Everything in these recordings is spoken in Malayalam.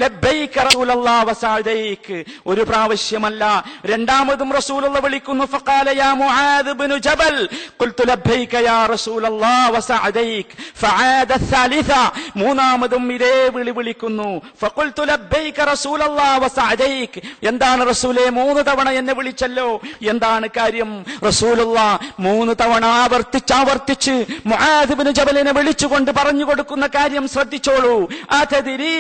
ലബ്ബൈക റസൂലല്ലാഹി വസഅദൈക്. ഒരു പ്രാവശ്യമല്ല, രണ്ടാമതും റസൂലുള്ളാഹി വിളിക്കുന്നു. ഫഖാല യാ മുആദ് ഇബ്നു ജബൽ ഖുൽതു ലബ്ബൈക യാ റസൂലല്ലാഹി വസഅദൈക്. ഫആദ الثالث. മൂന്നാമതും ഇതേ വിളിക്കുന്നു. ഫഖുൽതു ലബ്ബൈക റസൂലല്ലാഹി വസഅദൈക്. എന്താണ് റസൂലേ, 3 തവണ എന്നെ വിളിച്ചല്ലോ, എന്താണ് കാര്യം? റസൂലുള്ളാഹി 3 തവണ ആവർത്തിച്ച് മുആദ് ഇബ്നു ജബലിനെ വിളിച്ചുകൊണ്ട് പറഞ്ഞു കൊടുക്കുന്ന കാര്യം ശ്രദ്ധിച്ചോളൂ. അതദ്രി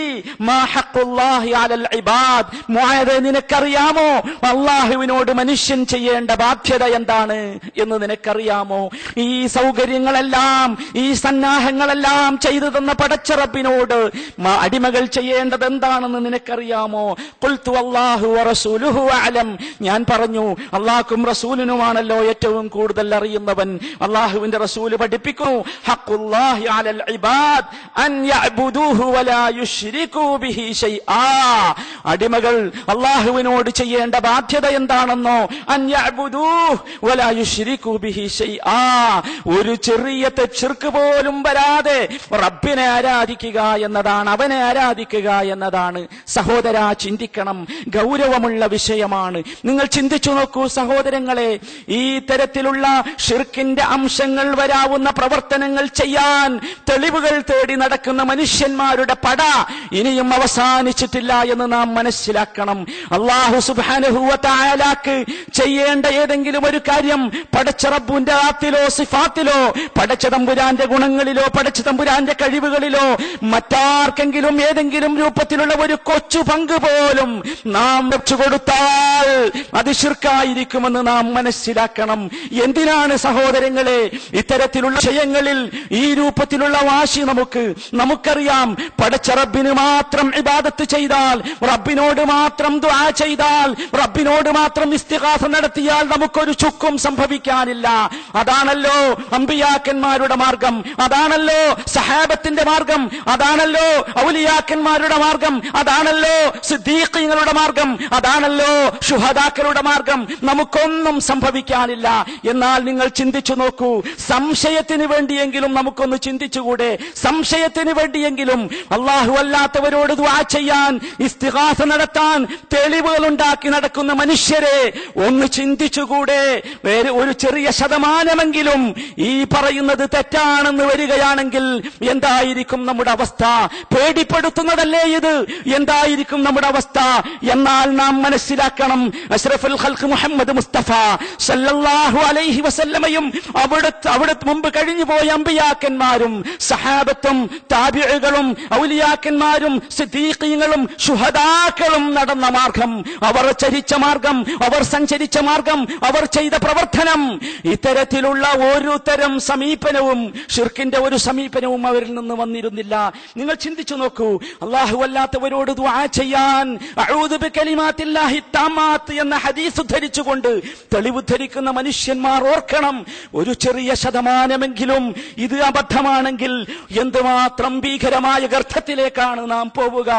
മാ ഹഖ്ഖുല്ലാഹി അലൽ ഇബാദ്. മുആദ്, നിനക്കറിയാമോ അല്ലാഹുവിനോട് മനുഷ്യൻ ചെയ്യേണ്ട ബാധ്യത എന്താണ് എന്ന് നിനക്കറിയാമോ? ഈ സൗകര്യങ്ങളെല്ലാം, ഈ സന്നാഹങ്ങളെല്ലാം ചെയ്തു തന്ന പടച്ച റബ്ബിനോട് അടിമകൾ ചെയ്യേണ്ടത് എന്താണെന്ന് നിനക്കറിയാമോ? ഖുൽതു അല്ലാഹു വറസൂലുഹു അഅലം. ഞാൻ പറഞ്ഞു, അല്ലാഹുവും റസൂലിനുമാണല്ലോ ഏറ്റവും കൂടുതൽ അറിയുന്നവൻ. അല്ലാഹുവിന്റെ റസൂൽ പഠിപ്പിക്കുന്നു, ഹഖ്ഖുല്ലാഹി അലൽ ഇബാദ് അൻ യഅ്ബുദൂഹു വലാ യുശ്രികൂ ബിഹി ശൈആ. അടിമകൾ അല്ലാഹുവിനോട് ചെയ്യേണ്ട ബാധ്യത എന്താണെന്നോ? അൻ യഅ്ബുദൂഹു വലാ യുശ്രികൂ ബിഹി ശൈആ. ഒരു ചെറിയ ശിർക്ക് പോലും വരാതെ റബ്ബിനെ ആരാധിക്കുക എന്നതാണ്, അവനെ ആരാധിക്കുക എന്നതാണ്. സഹോദരാ, ചിന്തിക്കണം, ഗൗരവമുള്ള വിഷയമാണ്. നിങ്ങൾ ചിന്തിച്ചു നോക്കൂ സഹോദരങ്ങളെ, ഈ തരത്തിലുള്ള ഷിർക്കിന്റെ അംശങ്ങൾ വരാവുന്ന പ്രവർത്തനങ്ങൾ ചെയ്യാൻ തെളിവുകൾ തേടി നടക്കുന്ന മനുഷ്യന്മാരുടെ പട ഇനിയും അവസാനിച്ചിട്ടില്ല എന്ന് നാം മനസ്സിലാക്കണം. അല്ലാഹു സുബ്ഹാനഹു വ തആലക്ക് ചെയ്യേണ്ട ഏതെങ്കിലും ഒരു കാര്യം പടച്ച റബ്ബിന്റെ ആത്തിലോ സിഫാത്തിലോ പടച്ച തമ്പുരാന്റെ ഗുണങ്ങളിലോ പടച്ച തമ്പുരാന്റെ കഴിവുകളിലോ മറ്റാർക്കെങ്കിലും ഏതെങ്കിലും രൂപത്തിലുള്ള ഒരു കൊച്ചു പങ്ക് പോലും നാം വെച്ചു കൊടുത്താൽ അത് ശിർക്കായിരിക്കുമെന്ന് നാം മനസ്സിലാക്കണം. എന്തിനാണ് സഹോദരങ്ങളെ ഇത്തരത്തിലുള്ള വിഷയങ്ങളിൽ ഈ രൂപത്തിലുള്ള വാശി? നമുക്കറിയാം, പടച്ച റബ്ബിന് മാത്രം ഇബാദത്ത് ചെയ്താൽ, റബ്ബിനോട് മാത്രം ദുആ ചെയ്താൽ, റബ്ബിനോട് മാത്രം ഇസ്തിഗാസ നടത്തിയാൽ നമുക്കൊരു ചുക്കും സംഭവിക്കാനില്ല. അതാണല്ലോ അമ്പിയാക്കന്മാരുടെ മാർഗം, അതാണല്ലോ സഹാബത്തിന്റെ മാർഗം, അതാണല്ലോ ഔലിയാക്കന്മാരുടെ മാർഗം, അതാണല്ലോ സിദ്ദീഖീങ്ങളുടെ മാർഗം, അതാണല്ലോ ശുഹദാക്കളുടെ മാർഗം. നമുക്കൊന്നും സംഭവിക്കാനില്ല. എന്നാൽ നിങ്ങൾ ചിന്തിച്ചു നോക്കൂ, സംശയത്തിന് വേണ്ടിയെങ്കിലും നമുക്കൊന്ന് ചിന്തിച്ചുകൂടെ? സംശയത്തിന് വേണ്ടിയെങ്കിലും അല്ലാഹു അല്ലാത്തവരോട് ദുആ ചെയ്യാൻ, ഇസ്തിഗാസ നടത്താൻ തെളിവുകൾ ഉണ്ടാക്കി നടക്കുന്ന മനുഷ്യരെ ഒന്ന് ചിന്തിച്ചുകൂടെ? ഒരു ചെറിയ ശതമാനമെങ്കിലും ഈ പറയുന്നത് തെറ്റാണെന്ന് വരികയാണെങ്കിൽ എന്തായിരിക്കും നമ്മുടെ അവസ്ഥ? പേടിപ്പെടുത്തുന്നതല്ലേ ഇത്? എന്തായിരിക്കും നമ്മുടെ അവസ്ഥ? എന്നാൽ നാം മനസ്സിലാക്കണം, അഷ്റഫുൽ ഖൽഖ് മുഹമ്മദ് മുസ്തഫ സല്ലല്ലാഹു അലൈഹി വസല്ലമയും അവിടെ മുമ്പ് കഴിഞ്ഞുപോയ അമ്പിയാക്കന്മാരും സഹാബത്തും താബിഈകളും ഔലിയാക്കന്മാരും സിദ്ദീഖീങ്ങളും ശുഹദാക്കളും നടന്ന മാർഗം, അവർ ചരിച്ച മാർഗം, അവർ സഞ്ചരിച്ച മാർഗം, അവർ ചെയ്ത പ്രവർത്തനം, ഇത്തരത്തിലുള്ള ഒരു തരം സമീപനവും ഷിർക്കിന്റെ ഒരു സമീപനവും അവരിൽ നിന്ന് വന്നിരുന്നില്ല. നിങ്ങൾ ചിന്തിച്ചു നോക്കൂ, അല്ലാഹു അല്ലാത്തവരോട് ദുആ ചെയ്യാൻ അഊദു ബികലിമാത്തില്ലാഹി തമ്മാത്ത് എന്ന ഹദീസ് ഉദ്ധരിച്ചുകൊണ്ട് തെളിവുദ്ധരിക്കുന്ന മനുഷ്യന്മാർ ഓർക്കണം, ഒരു ചെറിയ ശതമാനമെങ്കിലും ഇത് അബദ്ധമാണെങ്കിൽ എന്തുമാത്രം ഭീകരമായ ഗർത്തത്തിലേക്കാണ് നാം പോവുക.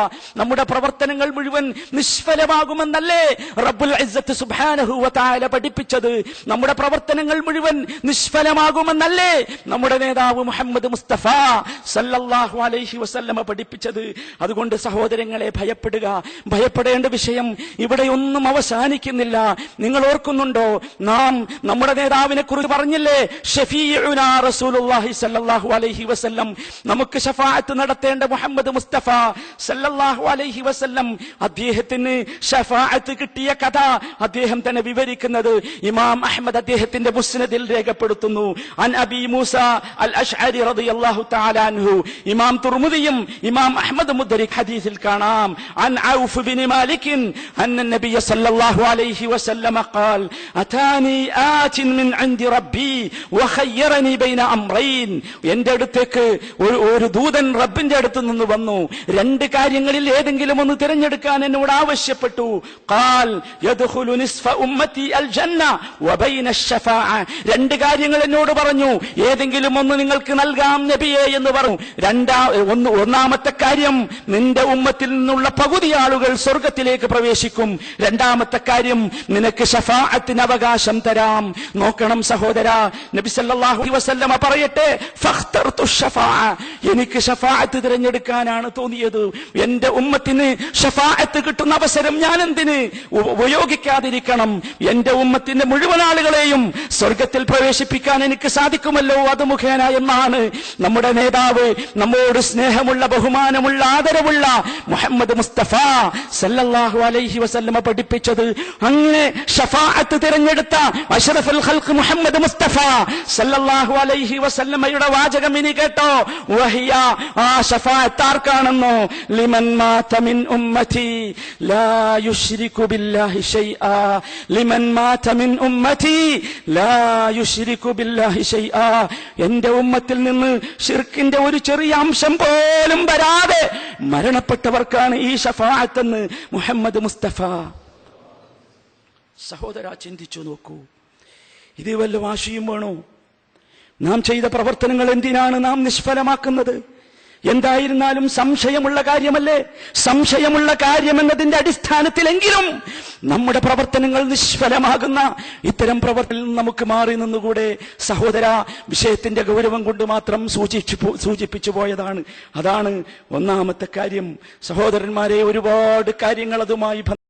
നമ്മുടെ പ്രവർത്തനങ്ങൾ മുഴുവൻ നിഷ്ഫലമാകുമെന്നല്ലേ റബ്ബുൽ ഇസ്സത്ത് സുബ്ഹാനഹു വ തആല പഠിപ്പിച്ചത്? നമ്മുടെ പ്രവർത്തനങ്ങൾ മുഴുവൻ നിഷ്ഫലമാകുമെന്നല്ലേ നമ്മുടെ നേതാവ് മുഹമ്മദ് മുസ്തഫ സല്ലല്ലാഹു അലൈഹി വസല്ലമ പഠിപ്പിച്ചത്? അതുകൊണ്ട് സഹോദരങ്ങളെ, ഭയപ്പെടേണ്ട വിഷയം ഇവിടെയൊന്നും അവസാനിക്കുന്നില്ല. നിങ്ങൾ ഓർക്കുന്നുണ്ടോ, നാം നമ്മുടെ നേതാവിനെ കുറിച്ച് പറഞ്ഞില്ലേ, ഷഫീഉനാ റസൂലുള്ളാഹി സല്ലല്ലാഹു അലൈഹി വസല്ലം, നമുക്ക് ശഫാഅത്ത് നടത്തേണ്ട മുഹമ്മദ് മുസ്തഫ സല്ലല്ലാഹു അലൈഹി വസല്ലം, അദ്ദേഹത്തിന് ശഫാഅത്ത് കിട്ടിയ കഥ അദ്ദേഹം തന്നെ വിവരിക്കുന്നത് ഇമാം അഹ്മദ് അദ്ദേഹത്തിന്റെ മുസ്നദിൽ രേഖപ്പെടുത്തുന്നു. അൻ അബി മൂസ അൽ അശ്അരി റളിയല്ലാഹു തആല അൻഹു. ഇമാം തുർമുദിയും ഇമാം അഹ്മദ് മുദ്രിക് ഹദീസിൽ കാണാം, അൻ ഔഫ് ബിൻ മാലിക് അന്ന നബിയ സല്ലല്ലാഹു അലൈഹി വസല്ലം ഖാൽ അതാനി ആതിൻ മിൻ ഇൻദി റബ്ബി വഖയ്യറനി ബൈന അംറൈൻ. എന്റെ അടുത്തേക്ക് ഒരു ദൂതൻ റബ്ബിന്റെ അടുത്ത് നിന്ന് വന്നു, രണ്ട് കാര്യങ്ങളിൽ ഏതെങ്കിലും ഒന്ന് തിരഞ്ഞെടുക്കാൻ എന്നോട് ആവശ്യപ്പെട്ടു. ഖാൽ യദ്ഖുലു നിസ്ഫ ഉമ്മത്തി അൽ ജന്ന വബൈന അശ്ശഫാഅ. രണ്ട് കാര്യങ്ങൾ എന്നോട് പറഞ്ഞു, ഏതെങ്കിലും ഒന്ന് നിങ്ങൾക്ക് നൽകാം നബിയേ എന്ന് പറഞ്ഞു. ഒന്നാമത്തെ കാര്യം, നിന്റെ ഉമ്മത്തിൽ നിന്നുള്ള പകുതി ആളുകൾ സ്വർഗത്തിലേക്ക് പ്രവേശിക്കും. രണ്ടാമത്തെ കാര്യം, നിനക്ക് ശഫാഅത്തിന് അവകാശം തരാം. നോക്കണം സഹോദരാ, നബി സല്ലല്ലാഹു അലൈഹി വസല്ലമ പറയട്ടെ, ഫഖ്തർതു ശഫാഅ, എനിക്ക് ശഫാഅത്ത് തിരഞ്ഞെടുക്കാനാണ് തോന്നിയത്. എന്റെ ഉമ്മത്തിന് ഷഫാഅത്ത് കിട്ടുന്ന അവസരം ഞാൻ എന്തിന് ഉപയോഗിക്കാതിരിക്കണം? എന്റെ ഉമ്മത്തിന്റെ മുഴുവൻ ആളുകളെയും സ്വർഗത്തിൽ പ്രവേശിപ്പിക്കാൻ എനിക്ക് സാധിക്കുമല്ലോ അത് മുഖേന എന്നാണ് നമ്മുടെ നേതാവ്, നമ്മോട് സ്നേഹമുള്ള, ബഹുമാനമുള്ള, ആദരവുള്ള മുഹമ്മദ് മുസ്തഫ സല്ലല്ലാഹു അലൈഹി വസല്ലമ പഠിപ്പിച്ചത്. അങ്ങനെ ഷഫാഅത്ത് തിരഞ്ഞെടുത്ത അഷ്റഫുൽ ഖൽഖ് മുഹമ്മദ് മുസ്തഫ സല്ലല്ലാഹു അലൈഹി വസല്ലമയുടെ വാചകം ഇനി കേട്ടോ. വഹിയ, ആ ഷഫാഅത്ത് ആർക്കാണെന്നോ? ലിമൻ മാത മിൻ ഉമ്മതി ലാ യുശ്രികു ബില്ലാഹി ശൈആ, ലിമൻ മാത മിൻ ഉമ്മതി ലാ യുശ്രികു ബില്ലാഹി ശൈആ. എന്റെ ഉമ്മത്തിൽ നിന്ന് ശിർക്കിന്റെ ഒരു ചെറിയ അംശം പോലും വരാതെ മരണപ്പെട്ടവർക്കാണ് ഈ ഷഫാഅത്തെന്ന് മുഹമ്മദ് മുസ്തഫ. സഹോദര, ചിന്തിച്ചു നോക്കൂ, ഇത് വല്ല വാശിയും വേണോ? നാം ചെയ്ത പ്രവർത്തനങ്ങൾ എന്തിനാണ് നാം നിഷ്ഫലമാക്കുന്നത്? എന്തായിരുന്നാലും സംശയമുള്ള കാര്യമല്ലേ? സംശയമുള്ള കാര്യം എന്നതിന്റെ അടിസ്ഥാനത്തിലെങ്കിലും നമ്മുടെ പ്രവർത്തനങ്ങൾ നിഷ്ഫലമാകുന്ന ഇത്തരം പ്രവർത്തനങ്ങൾ നമുക്ക് മാറി നിന്നുകൂടെ? സഹോദര, വിഷയത്തിന്റെ ഗൗരവം കൊണ്ട് മാത്രം സൂചിപ്പിച്ചു പോയതാണ്. അതാണ് ഒന്നാമത്തെ കാര്യം. സഹോദരന്മാരെ, ഒരുപാട് കാര്യങ്ങൾ അതുമായി